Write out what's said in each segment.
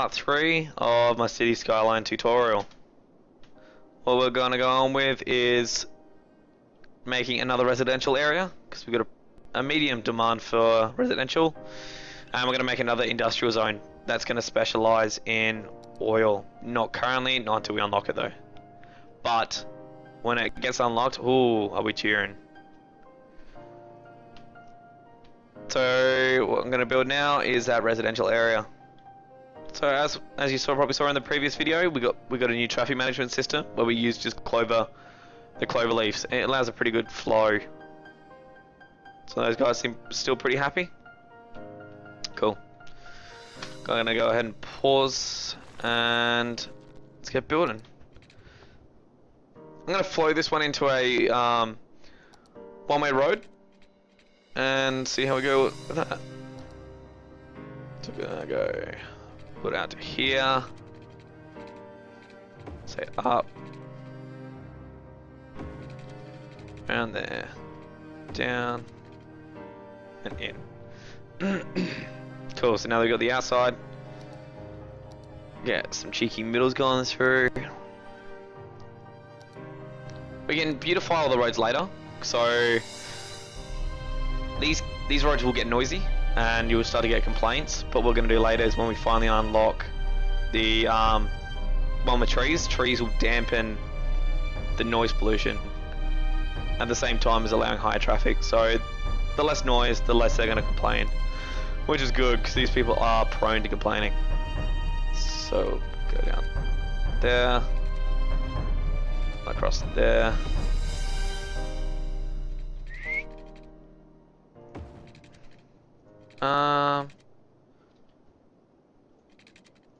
part 3 of my city skyline tutorial. What we're going to go on with is making another residential area, because we've got a medium demand for residential, and we're going to make another industrial zone that's going to specialize in oil. Not currently, not until we unlock it though. But when it gets unlocked, ooh, are we cheering. So what I'm going to build now is that residential area. So as you probably saw in the previous video, we got a new traffic management system where we use just the clover leaves. It allows a pretty good flow. So those guys seem still pretty happy. Cool. I'm gonna go ahead and pause and let's get building. I'm gonna flow this one into a one-way road and see how we go with that. So we're gonna go put out to here. Say up. Around there. Down. And in. Cool, so now we've got the outside. Get some cheeky middles going through. We can beautify all the roads later. So these roads will get noisy and you'll start to get complaints, but what we're going to do later is when we finally unlock the one with trees will dampen the noise pollution at the same time as allowing higher traffic. So the less noise, the less they're going to complain, which is good because these people are prone to complaining. So go down there, across there.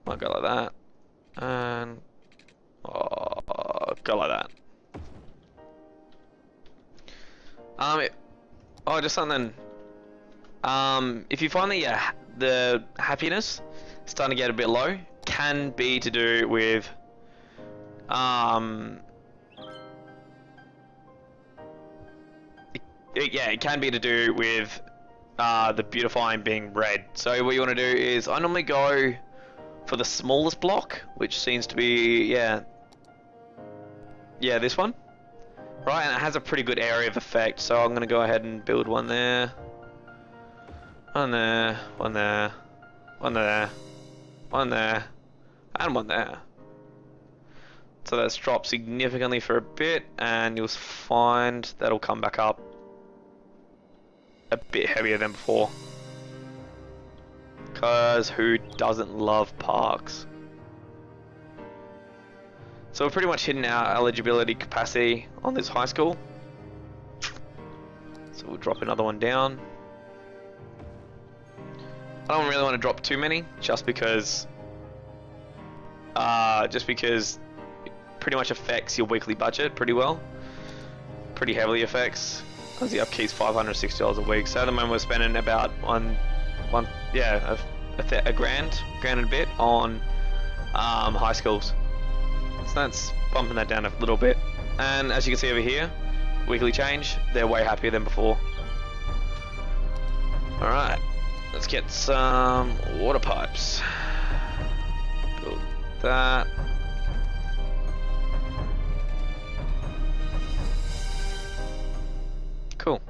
I'll go like that, and go like that. Just something. If you find that the happiness is starting to get a bit low, can be to do with it can be to do with the beautifying being red. So what you want to do is, I normally go for the smallest block, which seems to be this one, right? And it has a pretty good area of effect. So I'm gonna go ahead and build one there, one there, one there, one there, one there, and one there. So that's dropped significantly for a bit, and you'll find that'll come back up a bit heavier than before. Cause who doesn't love parks? So we're pretty much hitting our eligibility capacity on this high school. So we'll drop another one down. I don't really want to drop too many, just because it pretty much affects your weekly budget pretty well. Pretty heavily affects, because the upkeep's $560 a week. So at the moment we're spending about a grand and a bit on high schools. So that's bumping that down a little bit. And as you can see over here, weekly change, they're way happier than before. Alright, let's get some water pipes. Build that. Cool.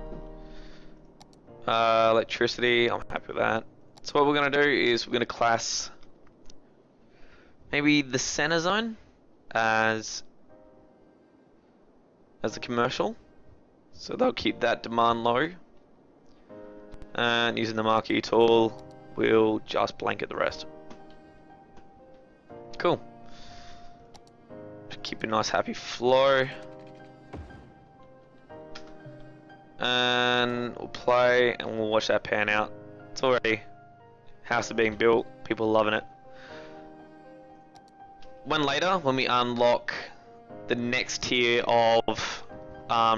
Electricity, I'm happy with that. So what we're going to do is we're going to class maybe the center zone as a commercial. So they'll keep that demand low. And using the marquee tool, we'll just blanket the rest. Cool. Just keep a nice happy flow. And we'll play and we'll watch that pan out. It's already, house is being built, people are loving it. When we unlock the next tier of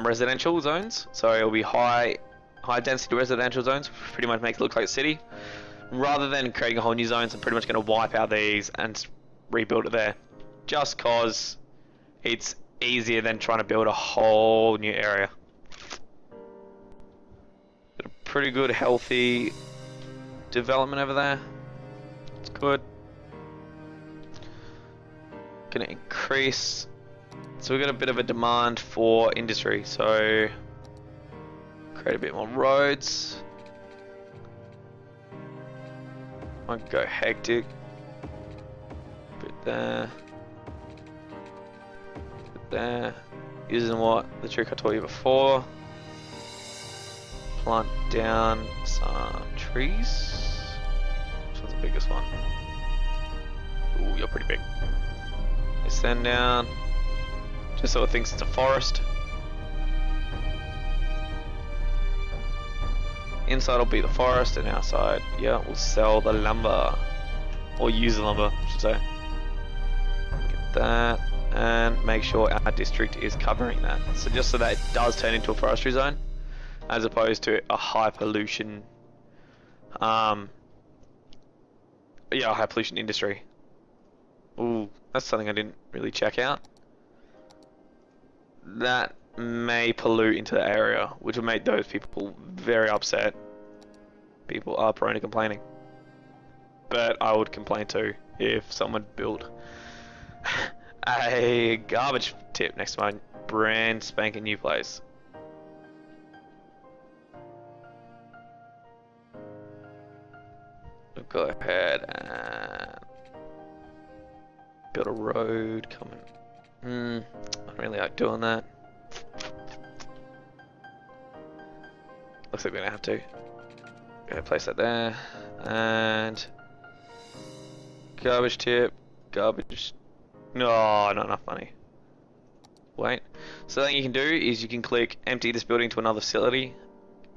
residential zones, so it'll be high density residential zones, pretty much make it look like a city, rather than creating a whole new zones. I'm pretty much going to wipe out these and rebuild it there, just cause it's easier than trying to build a whole new area. Got a pretty good healthy development over there. It's good. Gonna increase. So we've got a bit of a demand for industry, so create a bit more roads. Won't go hectic. Bit there. Bit there. Using what? The trick I taught you before. Plant down some trees. Which one's the biggest one? Ooh, you're pretty big. Send down. Just so it thinks it's a forest. Inside will be the forest, and outside, yeah, we'll sell the lumber. Or use the lumber, I should say. Get that. And make sure our district is covering that. So just so that it does turn into a forestry zone, as opposed to a high pollution, high pollution industry. Ooh, that's something I didn't really check out. That may pollute into the area, which will make those people very upset. People are prone to complaining. But I would complain too if someone built a garbage tip next to my brand spanking new place. We'll go ahead and build a road coming. I don't really like doing that. Looks like we're gonna have to. Go place that there. And garbage tip. Garbage. No, not enough money. Wait. So then you can do is you can click empty this building to another facility,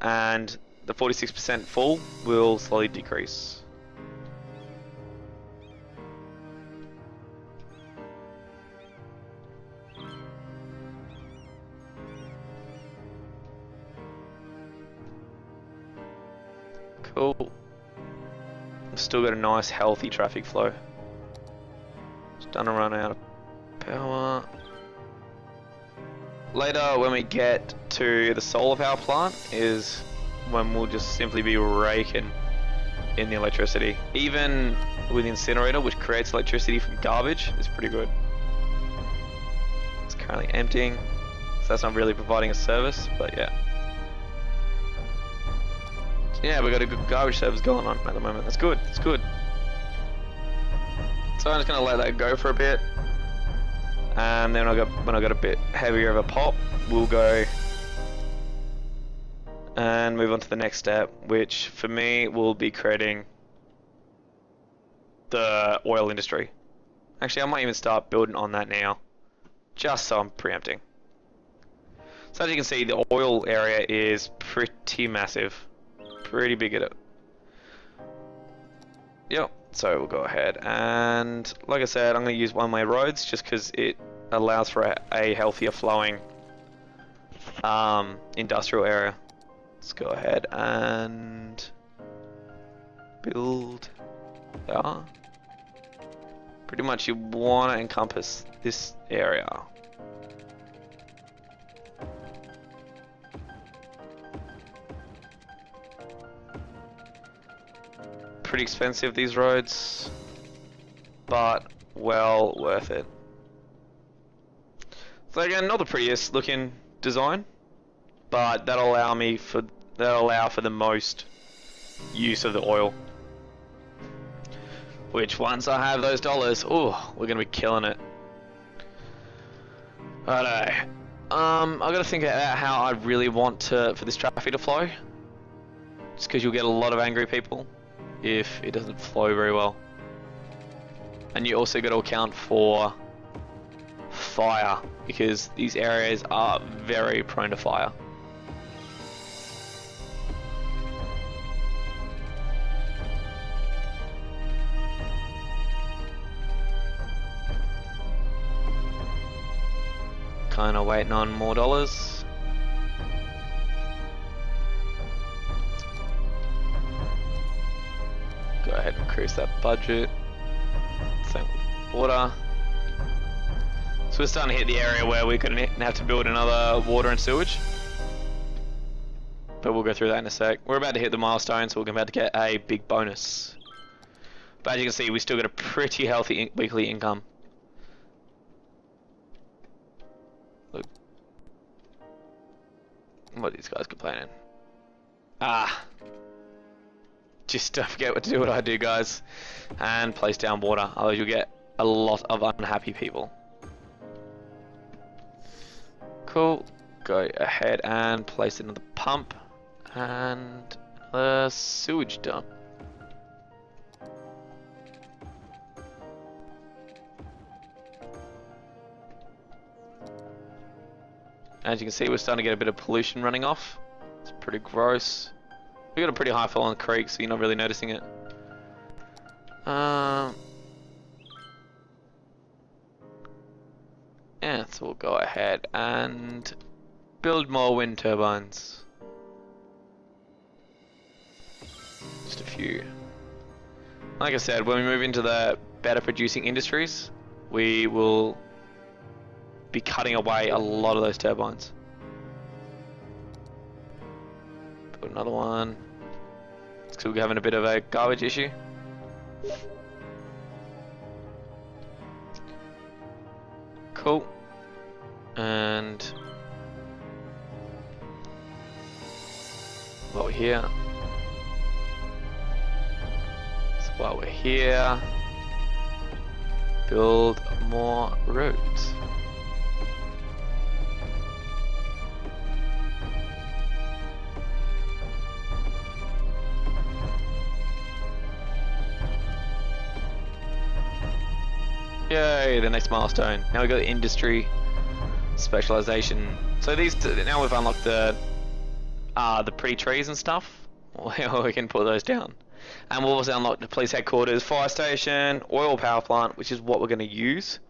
and the 46% full will slowly decrease. Cool. I've still got a nice healthy traffic flow. Starting to run out of power. Later, when we get to the solar power plant, is when we'll just simply be raking in the electricity. Even with the incinerator, which creates electricity from garbage, is pretty good. It's currently emptying, so that's not really providing a service, but yeah. Yeah, we've got a good garbage service going on at the moment. That's good. That's good. So I'm just gonna let that go for a bit, and then when I got a bit heavier of a pop, we'll go and move on to the next step, which for me will be creating the oil industry. Actually, I might even start building on that now, just so I'm preempting. So as you can see, the oil area is pretty massive. Pretty big at it. Yep, so we'll go ahead and, like I said, I'm going to use one-way roads just because it allows for a healthier flowing industrial area. Let's go ahead and build. Yeah. Pretty much you want to encompass this area. Pretty expensive, these roads, but well worth it. So again, not the prettiest looking design, but that'll allow for the most use of the oil. Which once I have those dollars, oh, we're gonna be killing it. Righto. I gotta think about how I really want for this traffic to flow. Just because you'll get a lot of angry people if it doesn't flow very well. And you also got to account for fire, because these areas are very prone to fire. Kind of waiting on more dollars. Go ahead and increase that budget. Same with water. So we're starting to hit the area where we're going to have to build another water and sewage. But we'll go through that in a sec. We're about to hit the milestone, so we're about to get a big bonus. But as you can see, we still got a pretty healthy weekly income. Look. What are these guys complaining? Ah! Just don't forget what to do what I do, guys. And place down water, otherwise you'll get a lot of unhappy people. Cool. Go ahead and place another pump and a sewage dump. As you can see, we're starting to get a bit of pollution running off. It's pretty gross. We got a pretty high fall on the creek, so you're not really noticing it. Yeah, so we'll go ahead and build more wind turbines. Just a few. Like I said, when we move into the better producing industries, we will be cutting away a lot of those turbines. Put another one. It's because we're having a bit of a garbage issue. Cool. And while we're here, build more roads. Yay, the next milestone. Now we got the industry specialization. So these, now we've unlocked the pretty trees and stuff. We can put those down. And we'll also unlock the police headquarters, fire station, oil power plant, which is what we're going to use.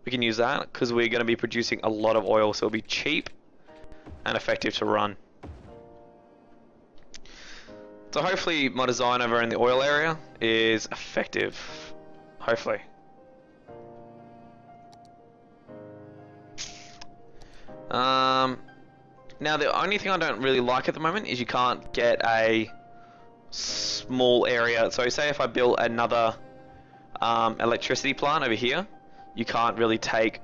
We can use that because we're going to be producing a lot of oil, so it'll be cheap and effective to run. So hopefully my design over in the oil area is effective. Hopefully. Now the only thing I don't really like at the moment is you can't get a small area. So say if I built another electricity plant over here, you can't really take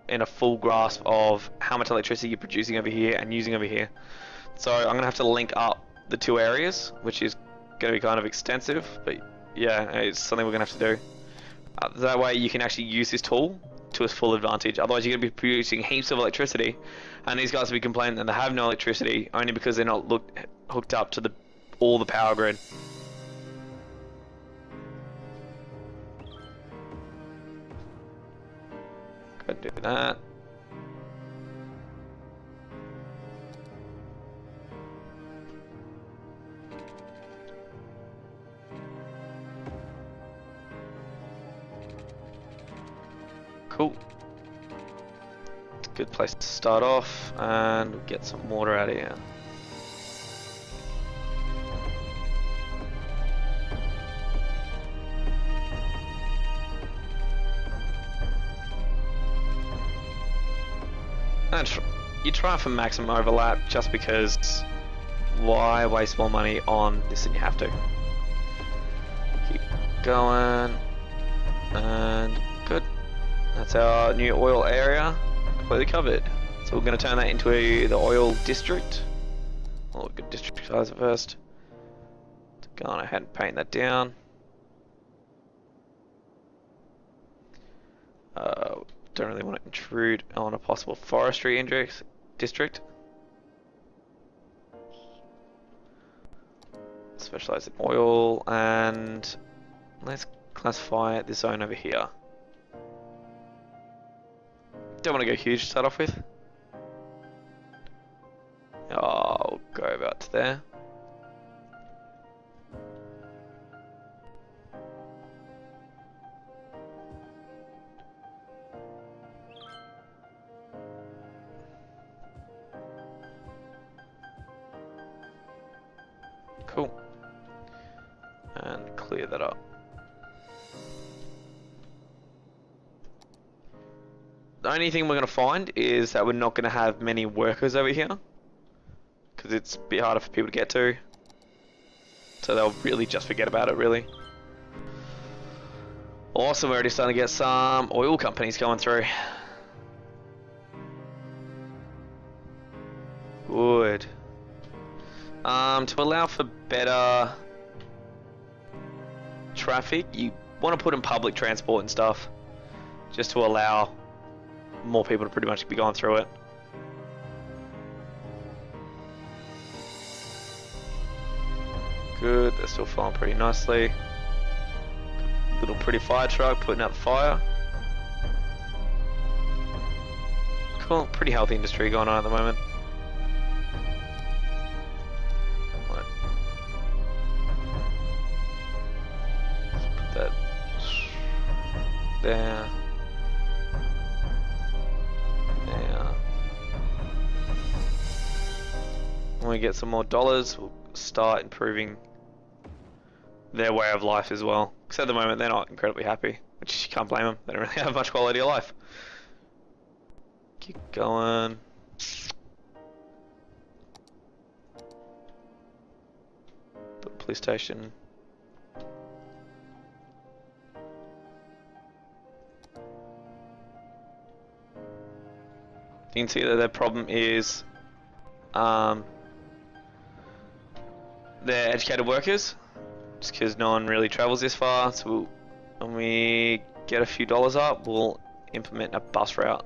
in a full grasp of how much electricity you're producing over here and using over here. So I'm gonna have to link up the two areas, which is gonna be kind of extensive, but yeah, it's something we're gonna have to do. That way you can actually use this tool to its full advantage. Otherwise you're going to be producing heaps of electricity, and these guys will be complaining that they have no electricity only because they're not hooked up to all the power grid. Go do that. Cool. Good place to start off, and we'll get some water out of here. And you try for maximum overlap just because why waste more money on this than you have to? Keep going, and good. That's our new oil area, completely covered. So we're going to turn that into the oil district. I'll look at district size first. Go on ahead and paint that down. Don't really want to intrude on a possible forestry district. Specialize in oil, and let's classify this zone over here. Don't want to go huge to start off with. I'll go about to there. Cool. And clear that up. The only thing we're going to find is that we're not going to have many workers over here, because it's a bit harder for people to get to, so they'll really just forget about it, really. Awesome, we're already starting to get some oil companies going through. To allow for better traffic, you want to put in public transport and stuff, just to allow more people to pretty much be going through it. Good, they're still flying pretty nicely. Little pretty fire truck putting out the fire. Cool, pretty healthy industry going on at the moment. Right. Let's put that there. There. When we get some more dollars, we'll start improving their way of life as well. Because at the moment they're not incredibly happy, which you can't blame them. They don't really have much quality of life. Keep going. Put police station. You can see that their problem is they're educated workers, just because no one really travels this far. So when we get a few dollars up, we'll implement a bus route.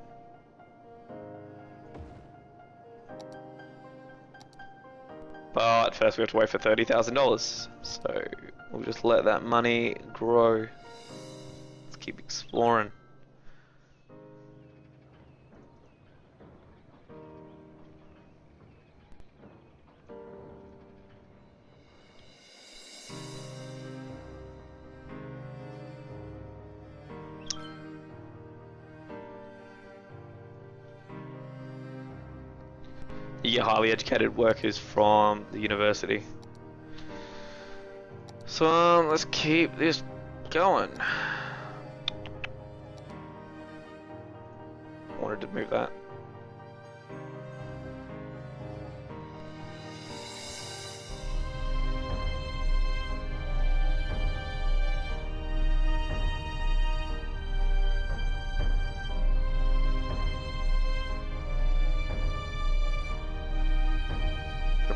But first we have to wait for $30,000, so we'll just let that money grow. Let's keep exploring. You get highly educated workers from the university. So let's keep this going. Wanted to move that.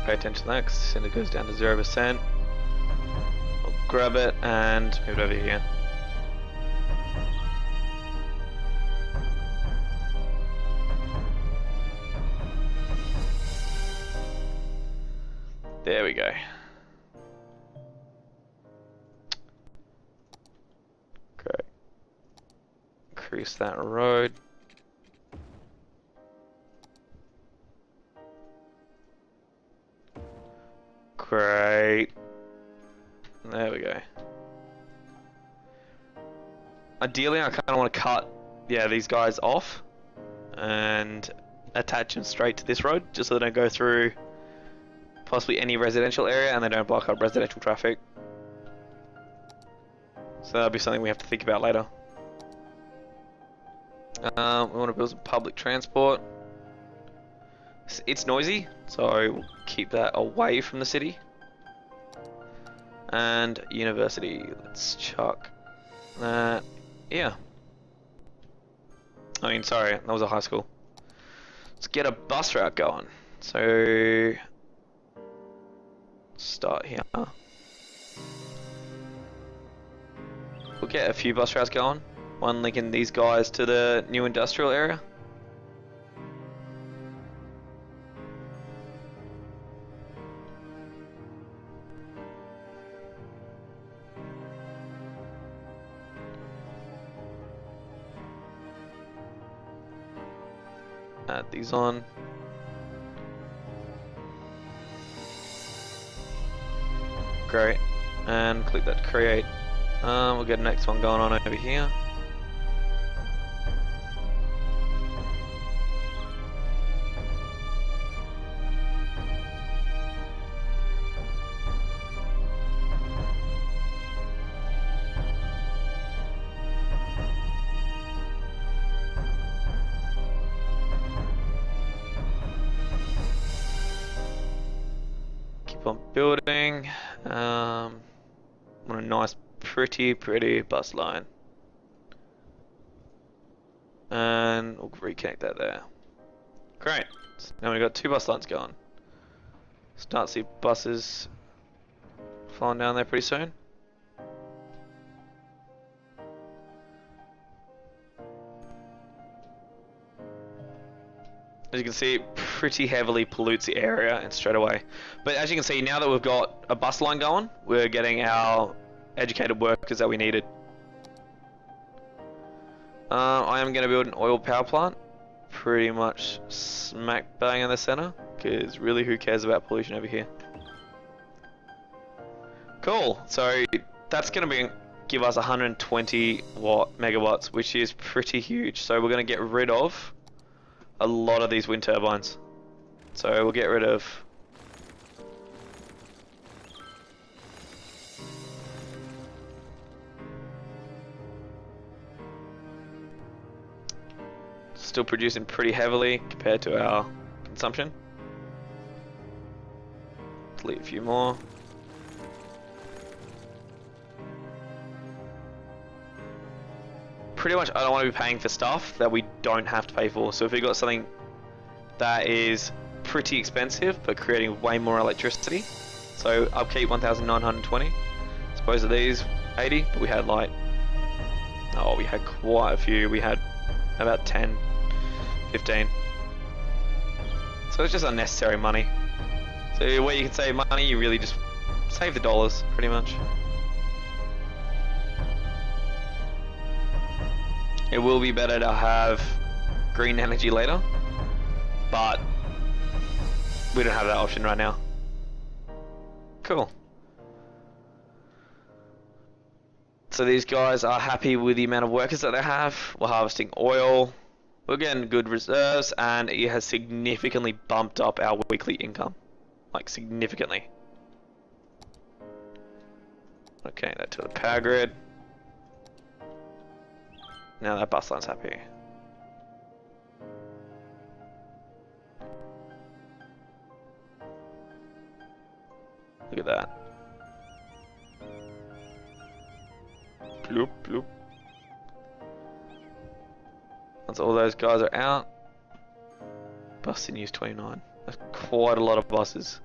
Pay attention to that because as soon as it goes down to 0%, we'll grab it and move it over here. There we go. Great. Increase that road. Great. There we go. Ideally, I kind of want to cut, these guys off and attach them straight to this road, just so they don't go through possibly any residential area and they don't block up residential traffic. So that'll be something we have to think about later. We want to build some public transport. It's noisy, so we'll keep that away from the city. And university, let's chuck that. Yeah. I mean, sorry, that was a high school. Let's get a bus route going. So, start here. We'll get a few bus routes going. One linking these guys to the new industrial area. Add these on. Great. And click that to create. We'll get the next one going on over here. On building, want a nice pretty bus line, and we'll reconnect that there. Great, so now we've got two bus lines going. Start to see buses flying down there pretty soon. As you can see, it pretty heavily pollutes the area and straight away. But as you can see, now that we've got a bus line going, we're getting our educated workers that we needed. I am going to build an oil power plant, pretty much smack bang in the center, because really who cares about pollution over here? Cool, so that's going to give us 120 megawatts, which is pretty huge. So we're going to get rid of a lot of these wind turbines. So we'll get rid of still producing pretty heavily compared to our consumption. Delete a few more. Pretty much I don't want to be paying for stuff that we don't have to pay for. So if we got something that is pretty expensive but creating way more electricity, so upkeep 1920. Suppose of these 80, but we had like, oh, we had quite a few. We had about 10, 15. So it's just unnecessary money. So where you can save money, you really just save the dollars, pretty much. It will be better to have green energy later, but we don't have that option right now. Cool. So these guys are happy with the amount of workers that they have. We're harvesting oil, we're getting good reserves, and it has significantly bumped up our weekly income. Like significantly. Okay, that to the power grid. Now that bus line's happy. Look at that. Bloop, bloop. Once all those guys are out, bus in use 29. That's quite a lot of buses.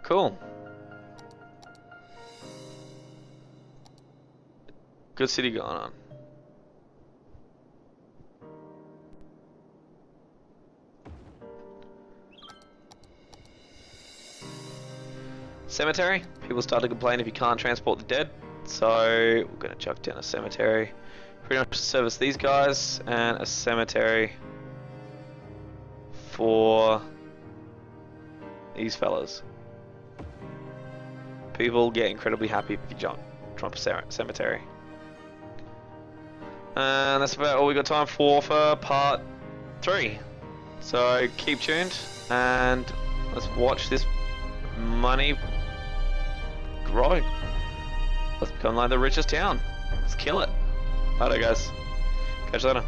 Cool. Good city going on. Cemetery. People start to complain if you can't transport the dead. So we're going to chuck down a cemetery. Pretty much service these guys and a cemetery for these fellas. People get incredibly happy if you drop a cemetery. And that's about all we got time for part 3. So keep tuned and let's watch this money grow. Let's become like the richest town. Let's kill it. Alright guys, catch you later.